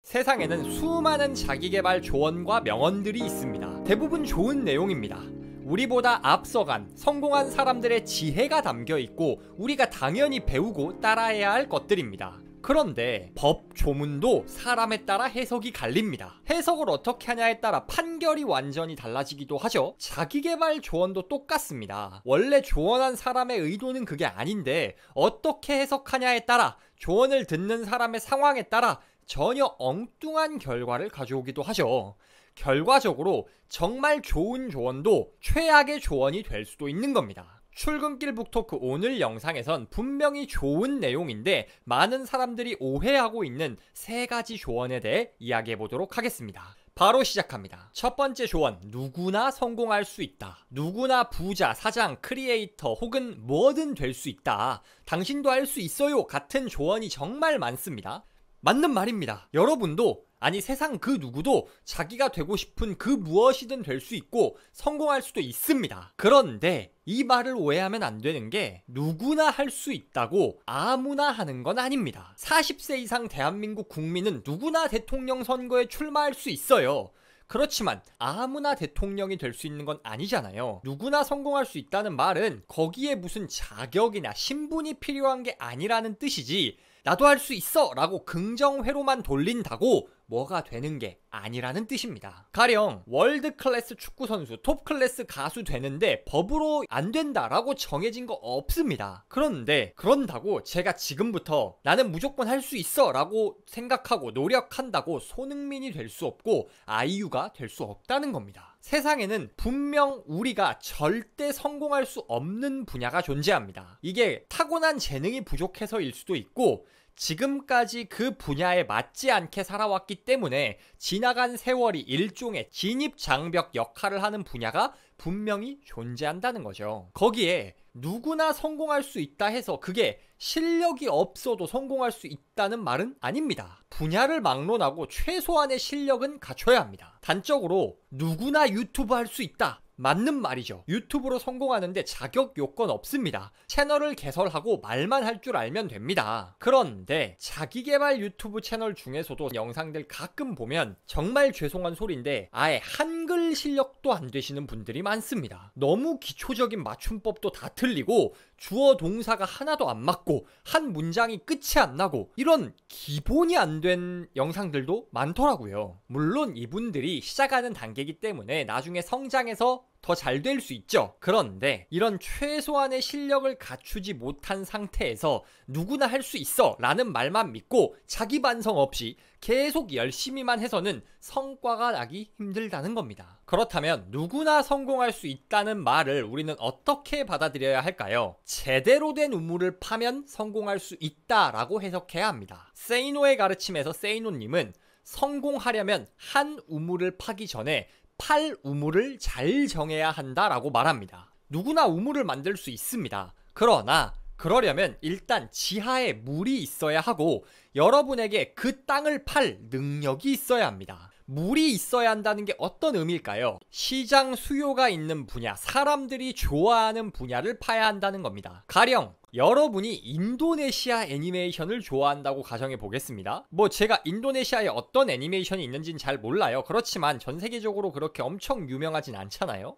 세상에는 수많은 자기계발 조언과 명언들이 있습니다. 대부분 좋은 내용입니다. 우리보다 앞서간 성공한 사람들의 지혜가 담겨있고 우리가 당연히 배우고 따라해야 할 것들입니다. 그런데 법 조문도 사람에 따라 해석이 갈립니다. 해석을 어떻게 하냐에 따라 판결이 완전히 달라지기도 하죠. 자기계발 조언도 똑같습니다. 원래 조언한 사람의 의도는 그게 아닌데 어떻게 해석하냐에 따라 조언을 듣는 사람의 상황에 따라 전혀 엉뚱한 결과를 가져오기도 하죠. 결과적으로 정말 좋은 조언도 최악의 조언이 될 수도 있는 겁니다. 출근길 북토크 오늘 영상에선 분명히 좋은 내용인데 많은 사람들이 오해하고 있는 3가지 조언에 대해 이야기해 보도록 하겠습니다. 바로 시작합니다. 첫 번째 조언, 누구나 성공할 수 있다. 누구나 부자, 사장, 크리에이터 혹은 뭐든 될 수 있다. 당신도 할 수 있어요 같은 조언이 정말 많습니다. 맞는 말입니다. 여러분도, 아니 세상 그 누구도 자기가 되고 싶은 그 무엇이든 될 수 있고 성공할 수도 있습니다. 그런데 이 말을 오해하면 안 되는 게 누구나 할 수 있다고 아무나 하는 건 아닙니다. 40세 이상 대한민국 국민은 누구나 대통령 선거에 출마할 수 있어요. 그렇지만 아무나 대통령이 될 수 있는 건 아니잖아요. 누구나 성공할 수 있다는 말은 거기에 무슨 자격이나 신분이 필요한 게 아니라는 뜻이지, 나도 할 수 있어 라고 긍정회로만 돌린다고 뭐가 되는 게 아니라는 뜻입니다. 가령 월드 클래스 축구 선수, 톱 클래스 가수 되는데 법으로 안 된다라고 정해진 거 없습니다. 그런데 그런다고 제가 지금부터 나는 무조건 할 수 있어 라고 생각하고 노력한다고 손흥민이 될 수 없고 아이유가 될 수 없다는 겁니다. 세상에는 분명 우리가 절대 성공할 수 없는 분야가 존재합니다. 이게 타고난 재능이 부족해서일 수도 있고 지금까지 그 분야에 맞지 않게 살아왔기 때문에 지나간 세월이 일종의 진입장벽 역할을 하는 분야가 분명히 존재한다는 거죠. 거기에 누구나 성공할 수 있다 해서 그게 실력이 없어도 성공할 수 있다는 말은 아닙니다. 분야를 막론하고 최소한의 실력은 갖춰야 합니다. 단적으로 누구나 유튜브 할 수 있다. 맞는 말이죠. 유튜브로 성공하는데 자격 요건 없습니다. 채널을 개설하고 말만 할 줄 알면 됩니다. 그런데 자기계발 유튜브 채널 중에서도 영상들 가끔 보면 정말 죄송한 소리인데 아예 한글 실력도 안 되시는 분들이 많습니다. 너무 기초적인 맞춤법도 다 틀리고 주어 동사가 하나도 안 맞고 한 문장이 끝이 안 나고 이런 기본이 안 된 영상들도 많더라고요. 물론 이분들이 시작하는 단계이기 때문에 나중에 성장해서 더 잘 될 수 있죠. 그런데 이런 최소한의 실력을 갖추지 못한 상태에서 누구나 할 수 있어 라는 말만 믿고 자기 반성 없이 계속 열심히만 해서는 성과가 나기 힘들다는 겁니다. 그렇다면 누구나 성공할 수 있다는 말을 우리는 어떻게 받아들여야 할까요? 제대로 된 우물을 파면 성공할 수 있다라고 해석해야 합니다. 세이노의 가르침에서 세이노님은 성공하려면 한 우물을 파기 전에 8우물을 잘 정해야 한다라고 말합니다. 누구나 우물을 만들 수 있습니다. 그러나 그러려면 일단 지하에 물이 있어야 하고 여러분에게 그 땅을 팔 능력이 있어야 합니다. 물이 있어야 한다는 게 어떤 의미일까요? 시장 수요가 있는 분야, 사람들이 좋아하는 분야를 파야 한다는 겁니다. 가령 여러분이 인도네시아 애니메이션을 좋아한다고 가정해 보겠습니다. 제가 인도네시아에 어떤 애니메이션이 있는지는 잘 몰라요. 그렇지만 전 세계적으로 그렇게 엄청 유명하진 않잖아요.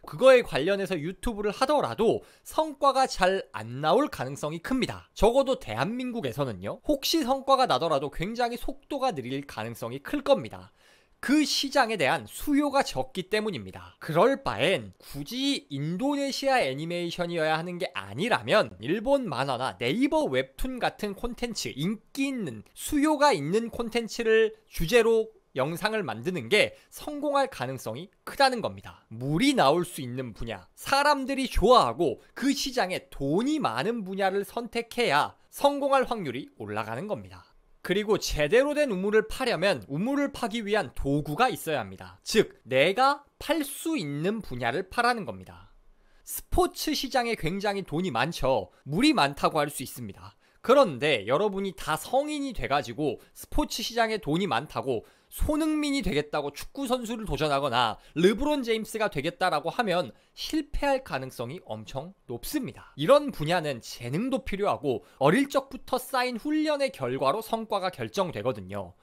그거에 관련해서 유튜브를 하더라도 성과가 잘 안 나올 가능성이 큽니다. 적어도 대한민국에서는요. 혹시 성과가 나더라도 굉장히 속도가 느릴 가능성이 클 겁니다. 그 시장에 대한 수요가 적기 때문입니다. 그럴 바엔 굳이 인도네시아 애니메이션이어야 하는 게 아니라면 일본 만화나 네이버 웹툰 같은 콘텐츠, 인기 있는 수요가 있는 콘텐츠를 주제로 영상을 만드는 게 성공할 가능성이 크다는 겁니다. 물이 나올 수 있는 분야, 사람들이 좋아하고 그 시장에 돈이 많은 분야를 선택해야 성공할 확률이 올라가는 겁니다. 그리고 제대로 된 우물을 파려면 우물을 파기 위한 도구가 있어야 합니다. 즉, 내가 팔 수 있는 분야를 파라는 겁니다. 스포츠 시장에 굉장히 돈이 많죠. 물이 많다고 할 수 있습니다. 그런데 여러분이 다 성인이 돼가지고 스포츠 시장에 돈이 많다고 손흥민이 되겠다고 축구 선수를 도전하거나 르브론 제임스가 되겠다라고 하면 실패할 가능성이 엄청 높습니다. 이런 분야는 재능도 필요하고 어릴 적부터 쌓인 훈련의 결과로 성과가 결정되거든요.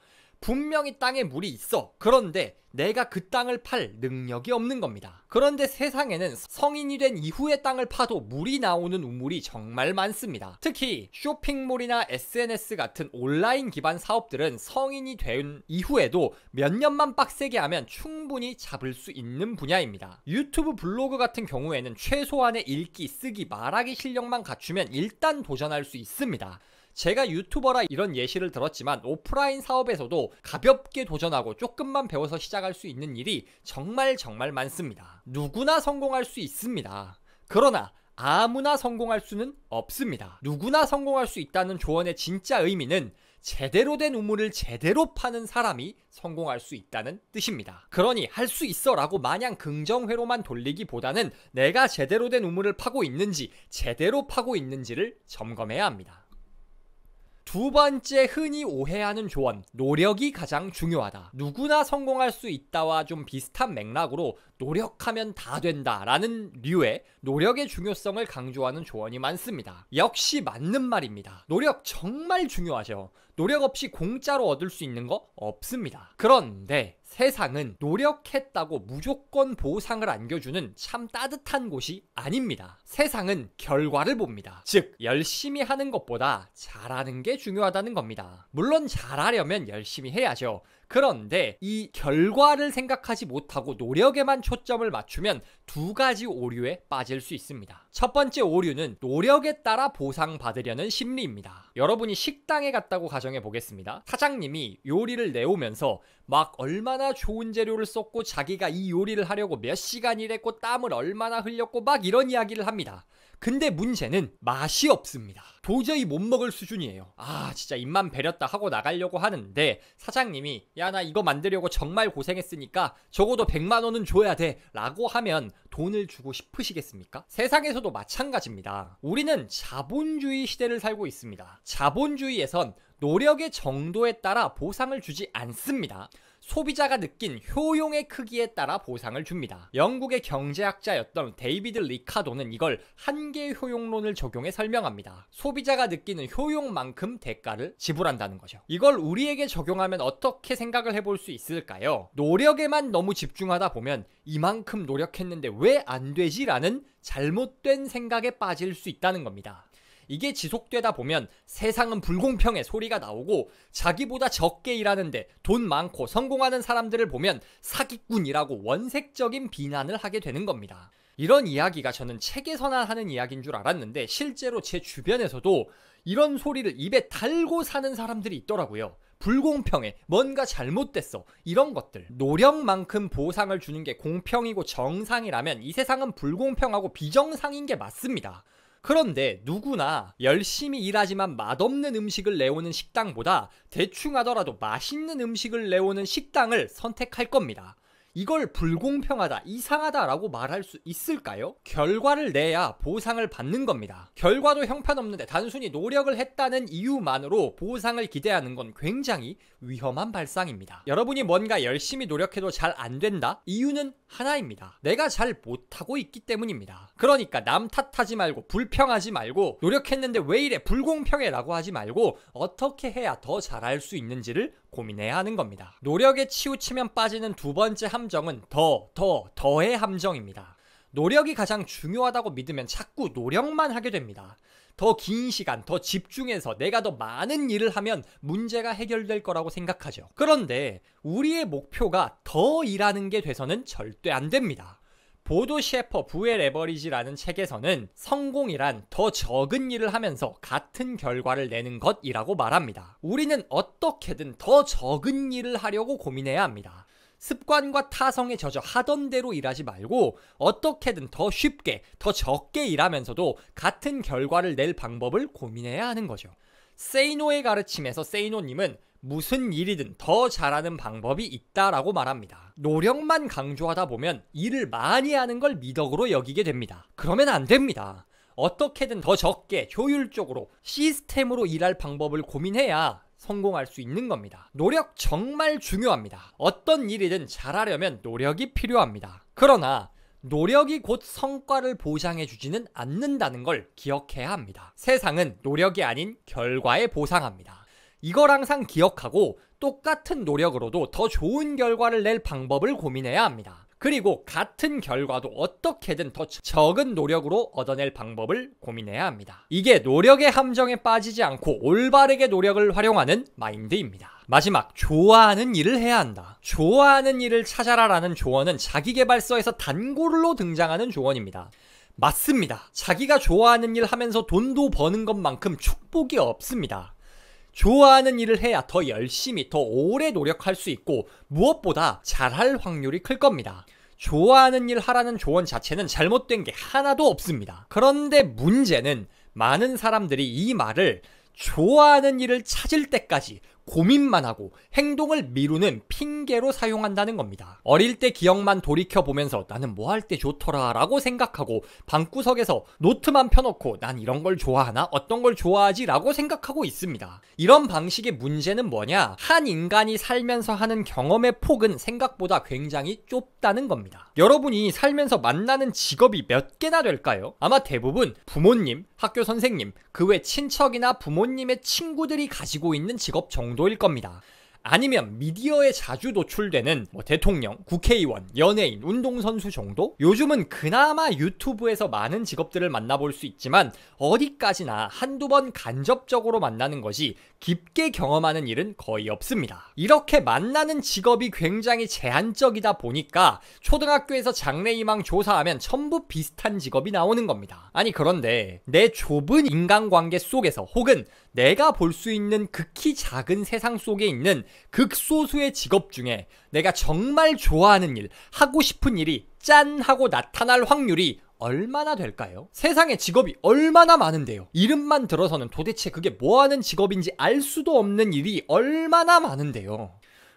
분명히 땅에 물이 있어. 그런데 내가 그 땅을 팔 능력이 없는 겁니다. 그런데 세상에는 성인이 된 이후에 땅을 파도 물이 나오는 우물이 정말 많습니다. 특히 쇼핑몰이나 SNS 같은 온라인 기반 사업들은 성인이 된 이후에도 몇 년만 빡세게 하면 충분히 잡을 수 있는 분야입니다. 유튜브 블로그 같은 경우에는 최소한의 읽기, 쓰기, 말하기 실력만 갖추면 일단 도전할 수 있습니다. 제가 유튜버라 이런 예시를 들었지만 오프라인 사업에서도 가볍게 도전하고 조금만 배워서 시작할 수 있는 일이 정말 많습니다. 누구나 성공할 수 있습니다. 그러나 아무나 성공할 수는 없습니다. 누구나 성공할 수 있다는 조언의 진짜 의미는 제대로 된 우물을 제대로 파는 사람이 성공할 수 있다는 뜻입니다. 그러니 할 수 있어 라고 마냥 긍정회로만 돌리기보다는 내가 제대로 된 우물을 파고 있는지, 제대로 파고 있는지를 점검해야 합니다. 두 번째 흔히 오해하는 조언, 노력이 가장 중요하다. 누구나 성공할 수 있다와 좀 비슷한 맥락으로 노력하면 다 된다 라는 류의 노력의 중요성을 강조하는 조언이 많습니다. 역시 맞는 말입니다. 노력 정말 중요하죠. 노력 없이 공짜로 얻을 수 있는 거 없습니다. 그런데 세상은 노력했다고 무조건 보상을 안겨주는 참 따뜻한 곳이 아닙니다. 세상은 결과를 봅니다. 즉 열심히 하는 것보다 잘하는 게 중요하다는 겁니다. 물론 잘하려면 열심히 해야죠. 그런데 이 결과를 생각하지 못하고 노력에만 초점을 맞추면 두 가지 오류에 빠질 수 있습니다. 첫 번째 오류는 노력에 따라 보상받으려는 심리입니다. 여러분이 식당에 갔다고 가정해 보겠습니다. 사장님이 요리를 내오면서 막 얼마나 좋은 재료를 썼고 자기가 이 요리를 하려고 몇 시간 일했고 땀을 얼마나 흘렸고 막 이런 이야기를 합니다. 근데 문제는 맛이 없습니다. 도저히 못 먹을 수준이에요. 진짜 입만 배렸다 하고 나가려고 하는데 사장님이 야, 나 이거 만들려고 정말 고생했으니까 적어도 100만 원은 줘야 돼 라고 하면 돈을 주고 싶으시겠습니까? 세상에서도 마찬가지입니다. 우리는 자본주의 시대를 살고 있습니다. 자본주의에선 노력의 정도에 따라 보상을 주지 않습니다. 소비자가 느낀 효용의 크기에 따라 보상을 줍니다. 영국의 경제학자였던 데이비드 리카도는 이걸 한계 효용론을 적용해 설명합니다. 소비자가 느끼는 효용만큼 대가를 지불한다는 거죠. 이걸 우리에게 적용하면 어떻게 생각을 해볼 수 있을까요? 노력에만 너무 집중하다 보면 이만큼 노력했는데 왜 안 되지? 라는 잘못된 생각에 빠질 수 있다는 겁니다. 이게 지속되다 보면 세상은 불공평해 소리가 나오고 자기보다 적게 일하는데 돈 많고 성공하는 사람들을 보면 사기꾼이라고 원색적인 비난을 하게 되는 겁니다. 이런 이야기가 저는 책에서나 하는 이야기인 줄 알았는데 실제로 제 주변에서도 이런 소리를 입에 달고 사는 사람들이 있더라고요. 불공평해, 뭔가 잘못됐어, 이런 것들. 노력만큼 보상을 주는 게 공평이고 정상이라면 이 세상은 불공평하고 비정상인 게 맞습니다. 그런데 누구나 열심히 일하지만 맛없는 음식을 내오는 식당보다 대충 하더라도 맛있는 음식을 내오는 식당을 선택할 겁니다. 이걸 불공평하다, 이상하다라고 말할 수 있을까요? 결과를 내야 보상을 받는 겁니다. 결과도 형편없는데 단순히 노력을 했다는 이유만으로 보상을 기대하는 건 굉장히 위험한 발상입니다. 여러분이 뭔가 열심히 노력해도 잘 안 된다? 이유는 하나입니다. 내가 잘 못하고 있기 때문입니다. 그러니까 남 탓하지 말고 불평하지 말고 노력했는데 왜 이래 불공평해 라고 하지 말고 어떻게 해야 더 잘할 수 있는지를 고민해야 하는 겁니다. 노력에 치우치면 빠지는 두 번째 함정은 더의 함정입니다. 노력이 가장 중요하다고 믿으면 자꾸 노력만 하게 됩니다. 더 긴 시간, 더 집중해서 내가 더 많은 일을 하면 문제가 해결될 거라고 생각하죠. 그런데 우리의 목표가 더 일하는 게 돼서는 절대 안 됩니다. 보도 셰퍼 부의 레버리지라는 책에서는 성공이란 더 적은 일을 하면서 같은 결과를 내는 것이라고 말합니다. 우리는 어떻게든 더 적은 일을 하려고 고민해야 합니다. 습관과 타성에 젖어 하던 대로 일하지 말고 어떻게든 더 쉽게, 더 적게 일하면서도 같은 결과를 낼 방법을 고민해야 하는 거죠. 세이노의 가르침에서 세이노님은 무슨 일이든 더 잘하는 방법이 있다라고 말합니다. 노력만 강조하다 보면 일을 많이 하는 걸 미덕으로 여기게 됩니다. 그러면 안 됩니다. 어떻게든 더 적게 효율적으로 시스템으로 일할 방법을 고민해야 성공할 수 있는 겁니다. 노력 정말 중요합니다. 어떤 일이든 잘하려면 노력이 필요합니다. 그러나 노력이 곧 성과를 보장해주지는 않는다는 걸 기억해야 합니다. 세상은 노력이 아닌 결과에 보상합니다. 이걸 항상 기억하고 똑같은 노력으로도 더 좋은 결과를 낼 방법을 고민해야 합니다. 그리고 같은 결과도 어떻게든 더 적은 노력으로 얻어낼 방법을 고민해야 합니다. 이게 노력의 함정에 빠지지 않고 올바르게 노력을 활용하는 마인드입니다. 마지막, 좋아하는 일을 해야 한다. 좋아하는 일을 찾아라라는 조언은 자기계발서에서 단골로 등장하는 조언입니다. 맞습니다. 자기가 좋아하는 일 하면서 돈도 버는 것만큼 축복이 없습니다. 좋아하는 일을 해야 더 열심히, 더 오래 노력할 수 있고 무엇보다 잘할 확률이 클 겁니다. 좋아하는 일 하라는 조언 자체는 잘못된 게 하나도 없습니다. 그런데 문제는 많은 사람들이 이 말을 좋아하는 일을 찾을 때까지 고민만 하고 행동을 미루는 핑계로 사용한다는 겁니다. 어릴 때 기억만 돌이켜보면서 나는 뭐 할 때 좋더라 라고 생각하고 방구석에서 노트만 펴놓고 난 이런 걸 좋아하나? 어떤 걸 좋아하지? 라고 생각하고 있습니다. 이런 방식의 문제는 뭐냐? 한 인간이 살면서 하는 경험의 폭은 생각보다 굉장히 좁다는 겁니다. 여러분이 살면서 만나는 직업이 몇 개나 될까요? 아마 대부분 부모님, 학교 선생님, 그 외 친척이나 부모님의 친구들이 가지고 있는 직업 정도일 겁니다. 아니면 미디어에 자주 노출되는 대통령, 국회의원, 연예인, 운동선수 정도? 요즘은 그나마 유튜브에서 많은 직업들을 만나볼 수 있지만 어디까지나 한두 번 간접적으로 만나는 것이 깊게 경험하는 일은 거의 없습니다. 이렇게 만나는 직업이 굉장히 제한적이다 보니까 초등학교에서 장래희망 조사하면 전부 비슷한 직업이 나오는 겁니다. 아니 그런데 내 좁은 인간관계 속에서 혹은 내가 볼 수 있는 극히 작은 세상 속에 있는 극소수의 직업 중에 내가 정말 좋아하는 일, 하고 싶은 일이 짠 하고 나타날 확률이 얼마나 될까요? 세상에 직업이 얼마나 많은데요. 이름만 들어서는 도대체 그게 뭐하는 직업인지 알 수도 없는 일이 얼마나 많은데요.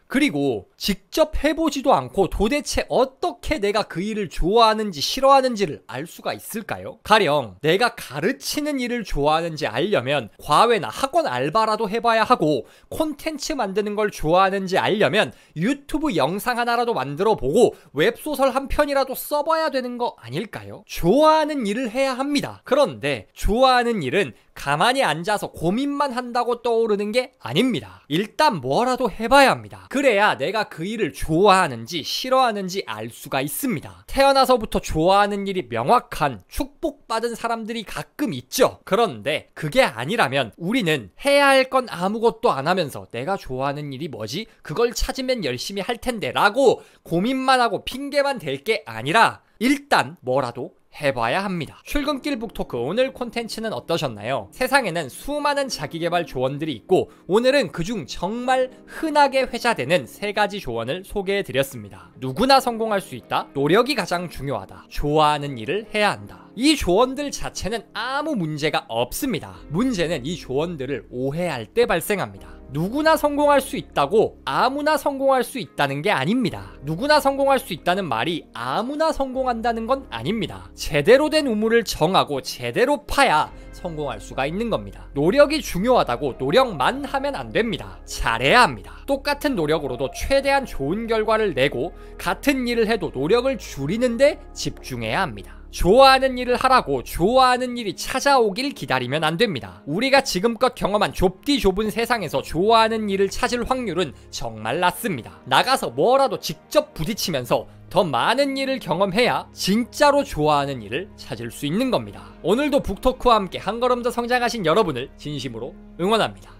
그리고 직접 해보지도 않고 도대체 어떻게 내가 그 일을 좋아하는지 싫어하는지를 알 수가 있을까요? 가령 내가 가르치는 일을 좋아하는지 알려면 과외나 학원 알바라도 해봐야 하고, 콘텐츠 만드는 걸 좋아하는지 알려면 유튜브 영상 하나라도 만들어보고 웹소설 한 편이라도 써봐야 되는 거 아닐까요? 좋아하는 일을 해야 합니다. 그런데 좋아하는 일은 가만히 앉아서 고민만 한다고 떠오르는 게 아닙니다. 일단 뭐라도 해봐야 합니다. 그래야 내가 그 일을 좋아하는지 싫어하는지 알 수가 있습니다. 태어나서부터 좋아하는 일이 명확한 축복받은 사람들이 가끔 있죠. 그런데 그게 아니라면 우리는 해야 할 건 아무것도 안 하면서 내가 좋아하는 일이 뭐지? 그걸 찾으면 열심히 할 텐데 라고 고민만 하고 핑계만 댈 게 아니라 일단 뭐라도 해봐야 합니다. 출근길 북토크, 오늘 콘텐츠는 어떠셨나요? 세상에는 수많은 자기계발 조언들이 있고 오늘은 그중 정말 흔하게 회자되는 3가지 조언을 소개해드렸습니다. 누구나 성공할 수 있다. 노력이 가장 중요하다. 좋아하는 일을 해야 한다. 이 조언들 자체는 아무 문제가 없습니다. 문제는 이 조언들을 오해할 때 발생합니다. 누구나 성공할 수 있다고 아무나 성공할 수 있다는 게 아닙니다. 누구나 성공할 수 있다는 말이 아무나 성공한다는 건 아닙니다. 제대로 된 우물을 정하고 제대로 파야 성공할 수가 있는 겁니다. 노력이 중요하다고 노력만 하면 안 됩니다. 잘해야 합니다. 똑같은 노력으로도 최대한 좋은 결과를 내고 같은 일을 해도 노력을 줄이는데 집중해야 합니다. 좋아하는 일을 하라고 좋아하는 일이 찾아오길 기다리면 안 됩니다. 우리가 지금껏 경험한 좁디 좁은 세상에서 좋아하는 일을 찾을 확률은 정말 낮습니다. 나가서 뭐라도 직접 부딪히면서 더 많은 일을 경험해야 진짜로 좋아하는 일을 찾을 수 있는 겁니다. 오늘도 북토크와 함께 한 걸음 더 성장하신 여러분을 진심으로 응원합니다.